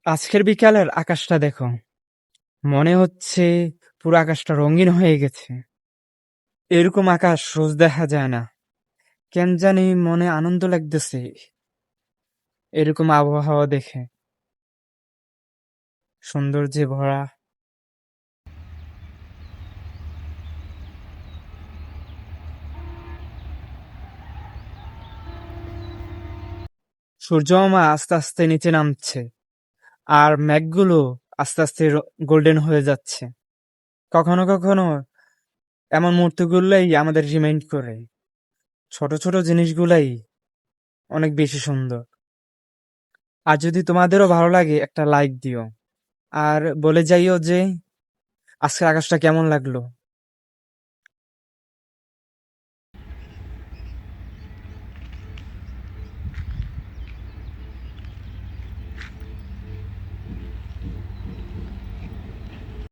আজকের বিকালের আকাশটা দেখো, মনে হচ্ছে পুরো আকাশটা রঙিন হয়ে গেছে। এরকম আকাশ রোজ দেখা যায় না। কেন জানি মনে আনন্দ লাগতেছে এরকম আবহাওয়া দেখে, সৌন্দর্যে ভরা। সূর্যমামা আস্তে আস্তে নিচে নামছে, আর মেঘগুলো আস্তে আস্তে গোল্ডেন হয়ে যাচ্ছে। কখনো কখনো এমন মুহূর্তগুলাই আমাদের রিমাইন্ড করে ছোট ছোট জিনিসগুলাই অনেক বেশি সুন্দর। আর যদি তোমাদেরও ভালো লাগে একটা লাইক দিও, আর বলে যাইও যে আজকের আকাশটা কেমন লাগলো।